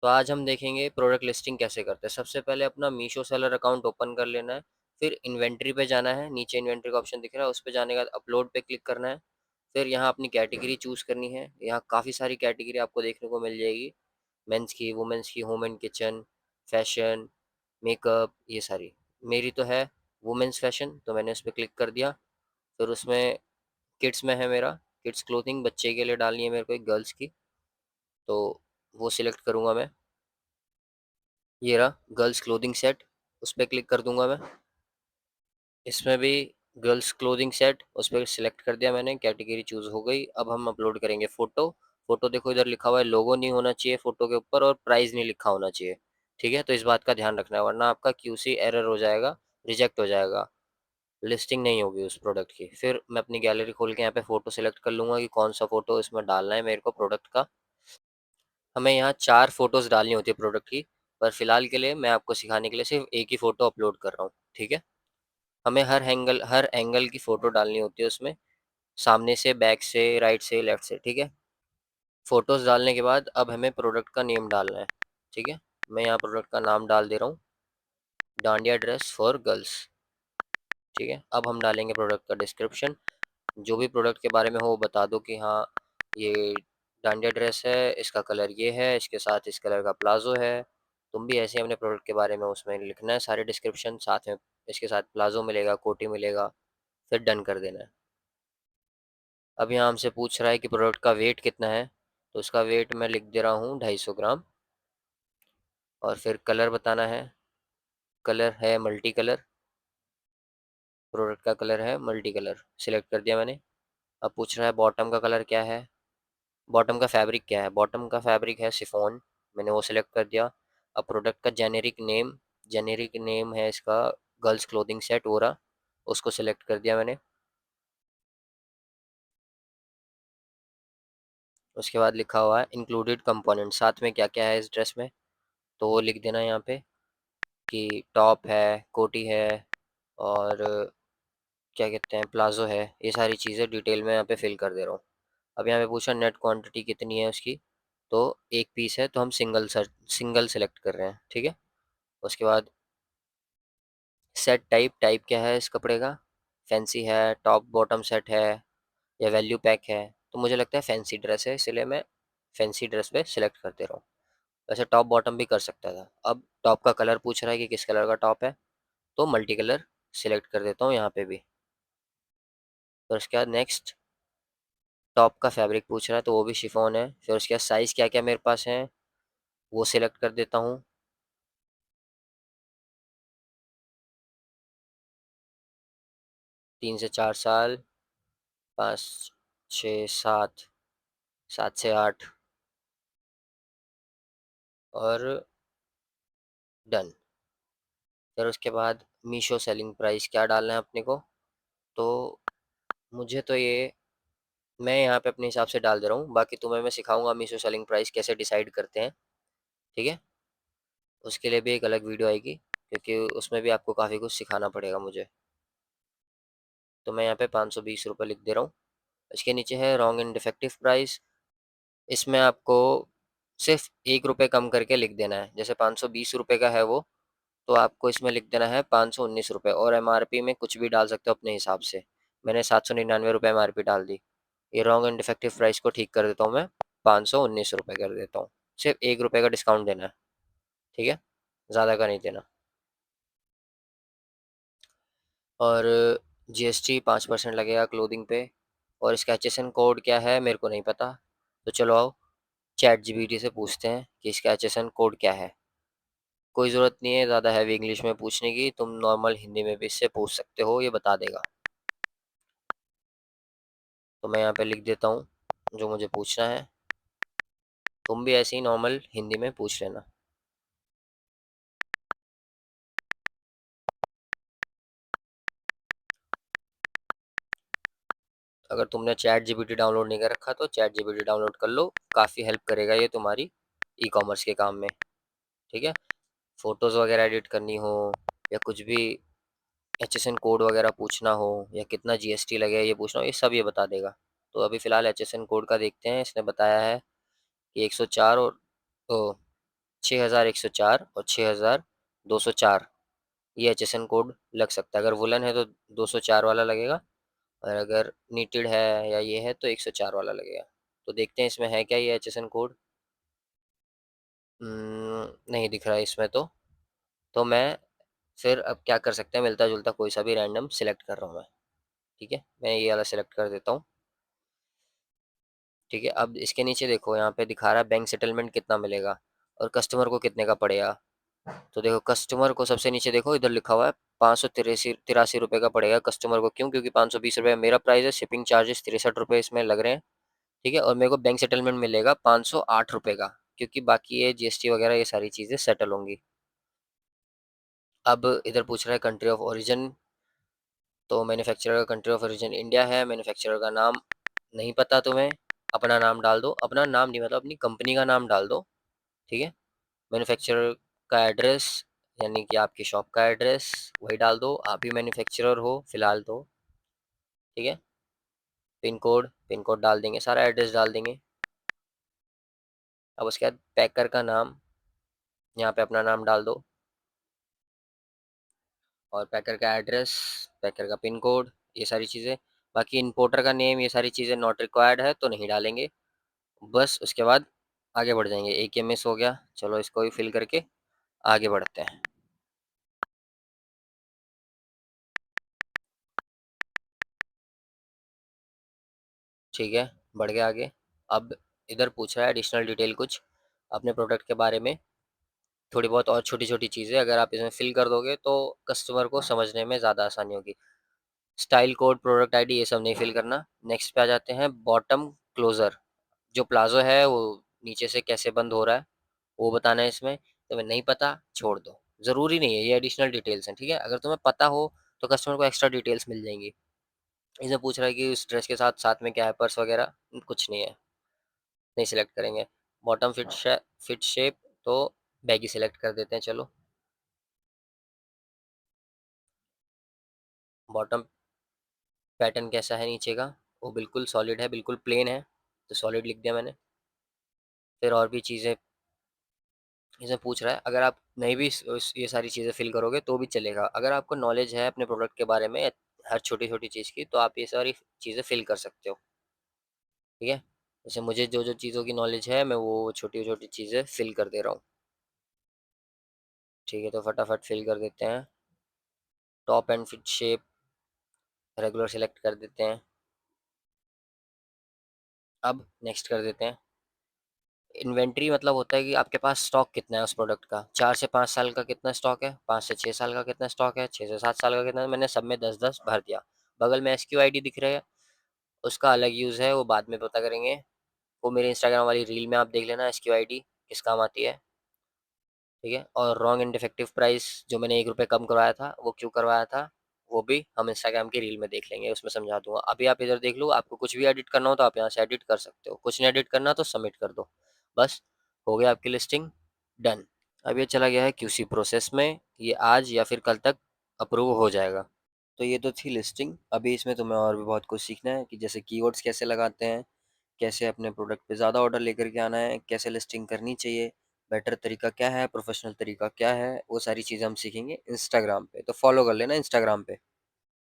तो आज हम देखेंगे प्रोडक्ट लिस्टिंग कैसे करते हैं। सबसे पहले अपना मीशो सेलर अकाउंट ओपन कर लेना है। फिर इन्वेंट्री पे जाना है, नीचे इन्वेंट्री का ऑप्शन दिख रहा है, उस पे जाने के बाद अपलोड पे क्लिक करना है। फिर यहाँ अपनी कैटेगरी चूज करनी है। यहाँ काफ़ी सारी कैटेगरी आपको देखने को मिल जाएगी। मेंस की, वुमेन्स की, home and kitchen, fashion, makeup, ये सारी। मेरी तो है वुमेन्स फैशन, तो मैंने उस पर क्लिक कर दिया। फिर उसमें किड्स में है मेरा, किड्स क्लोथिंग, बच्चे के लिए डालनी है मेरे को एक गर्ल्स की, तो वो सिलेक्ट करूँगा मैं। ये रहा गर्ल्स क्लोथिंग सेट, उस पर क्लिक कर दूंगा मैं। इसमें भी गर्ल्स क्लोथिंग सेट, उस पर सिलेक्ट कर दिया मैंने, कैटेगरी चूज हो गई। अब हम अपलोड करेंगे फोटो। फोटो देखो इधर लिखा हुआ है लोगो नहीं होना चाहिए फोटो के ऊपर, और प्राइस नहीं लिखा होना चाहिए। ठीक है, तो इस बात का ध्यान रखना है, वरना आपका क्यूसी एरर हो जाएगा, रिजेक्ट हो जाएगा, लिस्टिंग नहीं होगी उस प्रोडक्ट की। फिर मैं अपनी गैलरी खोल के यहाँ पे फोटो सेलेक्ट कर लूंगा कि कौन सा फोटो इसमें डालना है मेरे को प्रोडक्ट का। हमें यहाँ 4 फोटोज डालनी होती है प्रोडक्ट की, पर फिलहाल के लिए मैं आपको सिखाने के लिए सिर्फ एक ही फोटो अपलोड कर रहा हूँ। ठीक है, हमें हर एंगल की फोटो डालनी होती है उसमें, सामने से, बैक से, राइट से, लेफ्ट से। ठीक है, फोटोज डालने के बाद अब हमें प्रोडक्ट का नेम डालना है। ठीक है, मैं यहाँ प्रोडक्ट का नाम डाल दे रहा हूँ, डांडिया ड्रेस फॉर गर्ल्स। ठीक है, अब हम डालेंगे प्रोडक्ट का डिस्क्रिप्शन। जो भी प्रोडक्ट के बारे में हो वो बता दो कि हाँ ये डांडिया ड्रेस है, इसका कलर ये है, इसके साथ इस कलर का प्लाजो है। तुम भी ऐसे ही अपने प्रोडक्ट के बारे में उसमें लिखना है सारे डिस्क्रिप्शन, साथ में इसके साथ प्लाजो मिलेगा, कोटी मिलेगा। फिर डन कर देना है। अब यहाँ हमसे पूछ रहा है कि प्रोडक्ट का वेट कितना है, तो उसका वेट मैं लिख दे रहा हूँ 250 ग्राम। और फिर कलर बताना है, कलर है मल्टी कलर, प्रोडक्ट का कलर है मल्टी कलर, सिलेक्ट कर दिया मैंने। अब पूछ रहा है बॉटम का कलर क्या है, बॉटम का फैब्रिक क्या है, बॉटम का फैब्रिक है शिफॉन, मैंने वो सिलेक्ट कर दिया। अब प्रोडक्ट का जेनेरिक नेम है इसका गर्ल्स क्लोथिंग सेट हो रहा, उसको सिलेक्ट कर दिया मैंने। उसके बाद लिखा हुआ है इंक्लूडेड कंपोनेंट, साथ में क्या क्या है इस ड्रेस में, तो वो लिख देना यहाँ पे कि टॉप है, कोटी है, और क्या कहते हैं प्लाजो है। ये सारी चीज़ें डिटेल में यहाँ पे फिल कर दे रहा हूँ। अब यहाँ पे पूछा नेट क्वांटिटी कितनी है उसकी, तो एक पीस है, तो हम सिंगल सेलेक्ट कर रहे हैं। ठीक है, उसके बाद सेट टाइप, टाइप क्या है इस कपड़े का, फैंसी है, टॉप बॉटम सेट है, या वैल्यू पैक है। तो मुझे लगता है फैंसी ड्रेस है, इसलिए मैं फैंसी ड्रेस पे सिलेक्ट कर दे रहा हूँ। वैसे टॉप बॉटम भी कर सकता था। अब टॉप का कलर पूछ रहा है कि किस कलर का टॉप है, तो मल्टी कलर सिलेक्ट कर देता हूँ यहाँ पे भी। फिर उसके बाद नेक्स्ट, टॉप का फैब्रिक पूछ रहा है, तो वो भी शिफॉन है। फिर उसके बाद साइज़ क्या क्या मेरे पास है वो सिलेक्ट कर देता हूँ। 3 से 4 साल, 5 6 7, 7 से 8, और डन। फिर उसके बाद मीशो सेलिंग प्राइस क्या डालना है अपने को, तो मुझे तो ये, मैं यहाँ पे अपने हिसाब से डाल दे रहा हूँ, बाकी तुम्हें मैं सिखाऊंगा मीशो सेलिंग प्राइस कैसे डिसाइड करते हैं। ठीक है, उसके लिए भी एक अलग वीडियो आएगी, क्योंकि उसमें भी आपको काफ़ी कुछ सिखाना पड़ेगा मुझे। तो मैं यहाँ पे 520 रुपये लिख दे रहा हूँ। इसके नीचे है रॉन्ग एंड डिफेक्टिव प्राइस, इसमें आपको सिर्फ 1 रुपये कम करके लिख देना है। जैसे 520 रुपये का है वो, तो आपको इसमें लिख देना है 519 रुपये, और एमआरपी में कुछ भी डाल सकते हो अपने हिसाब से। मैंने 799 रुपये एमआरपी डाल दी। ये रॉन्ग एंड डिफेक्टिव प्राइस को ठीक कर देता हूँ मैं, 519 रुपये कर देता हूँ। सिर्फ 1 रुपये का डिस्काउंट देना है। ठीक है, ज़्यादा का नहीं देना। और जीएसटी 5% लगेगा क्लोथिंग पे। और इसका एचएसएन कोड क्या है मेरे को नहीं पता, तो चलो आओ चैट जीपीटी से पूछते हैं कि इसका एचएसएन कोड क्या है। कोई ज़रूरत नहीं है ज़्यादा हैवी इंग्लिश में पूछने की, तुम नॉर्मल हिंदी में भी इससे पूछ सकते हो, ये बता देगा। तो मैं यहाँ पे लिख देता हूँ जो मुझे पूछना है, तुम भी ऐसे ही नॉर्मल हिंदी में पूछ लेना। अगर तुमने चैट जीपीटी डाउनलोड नहीं कर रखा तो चैट जीपीटी डाउनलोड कर लो, काफ़ी हेल्प करेगा ये तुम्हारी ई कॉमर्स के काम में। ठीक है, फ़ोटोज़ वगैरह एडिट करनी हो, या कुछ भी एचएसएन कोड वगैरह पूछना हो, या कितना जीएसटी लगे ये पूछना हो, ये सब ये बता देगा। तो अभी फ़िलहाल एचएसएन कोड का देखते हैं। इसने बताया है कि 104, और ओ 6104 और 6204, ये HSN कोड लग सकता है। अगर वुलन है तो 204 वाला लगेगा, और अगर नीटेड है या ये है तो 104 वाला लगेगा। तो देखते हैं इसमें है क्या ये HSN कोड। नहीं दिख रहा है इसमें तो मैं फिर अब क्या कर सकते हैं, मिलता जुलता कोई सा भी रैंडम सिलेक्ट कर रहा हूँ मैं। ठीक है, मैं ये वाला सिलेक्ट कर देता हूँ। ठीक है, अब इसके नीचे देखो, यहाँ पे दिखा रहा है बैंक सेटलमेंट कितना मिलेगा और कस्टमर को कितने का पड़ेगा। तो देखो कस्टमर को सबसे नीचे देखो, इधर लिखा हुआ है 583 रुपये का पड़ेगा कस्टमर को। क्यों? क्योंकि 520 रुपये मेरा प्राइस है, शिपिंग चार्जेस 63 रुपये इसमें लग रहे हैं। ठीक है, और मेरे को बैंक सेटलमेंट मिलेगा 508 रुपये का, क्योंकि बाकी ये GST वगैरह ये सारी चीज़ें सेटल होंगी। अब इधर पूछ रहा है कंट्री ऑफ ओरिजिन, तो मैन्युफैक्चरर का कंट्री ऑफ ओरिजिन इंडिया है। मैन्युफैक्चरर का नाम नहीं पता तुम्हें, अपना नाम डाल दो, अपना नाम नहीं मतलब अपनी कंपनी का नाम डाल दो। ठीक है, मैन्युफैक्चरर का एड्रेस यानी कि आपकी शॉप का एड्रेस वही डाल दो, आप ही मैन्युफैक्चरर हो फिलहाल तो। ठीक है, पिन कोड डाल देंगे, सारा एड्रेस डाल देंगे। अब उसके बाद पैकर का नाम, यहाँ पे अपना नाम डाल दो, और पैकर का एड्रेस, पैकर का पिन कोड, ये सारी चीज़ें। बाकी इंपोर्टर का नेम, ये सारी चीज़ें नॉट रिक्वायर्ड है तो नहीं डालेंगे। बस उसके बाद आगे बढ़ जाएंगे। एक ये मिस हो गया, चलो इसको भी फिल करके आगे बढ़ते हैं। ठीक है, बढ़ गया आगे। अब इधर पूछ रहा है एडिशनल डिटेल कुछ अपने प्रोडक्ट के बारे में, थोड़ी बहुत और छोटी छोटी चीज़ें अगर आप इसमें फिल कर दोगे तो कस्टमर को समझने में ज़्यादा आसानी होगी। स्टाइल कोड, प्रोडक्ट आईडी, ये सब नहीं फिल करना। नेक्स्ट पे आ जाते हैं, बॉटम क्लोजर, जो प्लाजो है वो नीचे से कैसे बंद हो रहा है वो बताना है इसमें। तुम्हें नहीं पता छोड़ दो, ज़रूरी नहीं है, ये एडिशनल डिटेल्स हैं। ठीक है, अगर तुम्हें पता हो तो कस्टमर को एक्स्ट्रा डिटेल्स मिल जाएंगी। इसमें पूछ रहा है कि उस ड्रेस के साथ साथ में क्या है, पर्स वगैरह कुछ नहीं है, नहीं सिलेक्ट करेंगे। बॉटम फिट शेप, तो बैगी सिलेक्ट कर देते हैं चलो। बॉटम पैटर्न कैसा है नीचे का, वो बिल्कुल सॉलिड है, बिल्कुल प्लेन है, तो सॉलिड लिख दिया मैंने। फिर और भी चीज़ें इसमें पूछ रहा है, अगर आप नहीं भी ये सारी चीज़ें फिल करोगे तो भी चलेगा। अगर आपको नॉलेज है अपने प्रोडक्ट के बारे में हर छोटी छोटी चीज़ की, तो आप ये सारी चीज़ें फिल कर सकते हो। ठीक है, जैसे मुझे जो जो चीज़ों की नॉलेज है मैं वो छोटी छोटी चीज़ें फिल कर दे रहा हूँ। ठीक है, तो फटाफट फिल कर देते हैं। Top and fit shape regular select कर देते हैं। अब नेक्स्ट कर देते हैं। इन्वेंट्री मतलब होता है कि आपके पास स्टॉक कितना है उस प्रोडक्ट का, 4 से 5 साल का कितना स्टॉक है, 5 से 6 साल का कितना स्टॉक है, 6 से 7 साल का कितना है। मैंने सब में 10-10 भर दिया। बगल में SQID दिख रहा है, उसका अलग यूज़ है, वो बाद में पता करेंगे। वो मेरे इंस्टाग्राम वाली रील में आप देख लेना SQID किस काम आती है। ठीक है, और रॉन्ग एंड डिफेक्टिव प्राइस, जो मैंने 1 रुपये कम करवाया था वो क्यों करवाया था, वो भी हम इंस्टाग्राम की रील में देख लेंगे, उसमें समझा दूंगा। अभी आप इधर देख लो, आपको कुछ भी एडिट करना हो तो आप यहाँ से एडिट कर सकते हो, कुछ नहीं एडिट करना तो सबमिट कर दो। बस हो गया आपकी लिस्टिंग डन। अब ये चला गया है QC प्रोसेस में, ये आज या फिर कल तक अप्रूव हो जाएगा। तो ये तो थी लिस्टिंग। अभी इसमें तुम्हें और भी बहुत कुछ सीखना है कि जैसे कीवर्ड्स कैसे लगाते हैं, कैसे अपने प्रोडक्ट पे ज़्यादा ऑर्डर लेकर के आना है, कैसे लिस्टिंग करनी चाहिए, बेटर तरीका क्या है, प्रोफेशनल तरीका क्या है, वो सारी चीज़ें हम सीखेंगे इंस्टाग्राम पे। तो फॉलो कर लेना इंस्टाग्राम पे।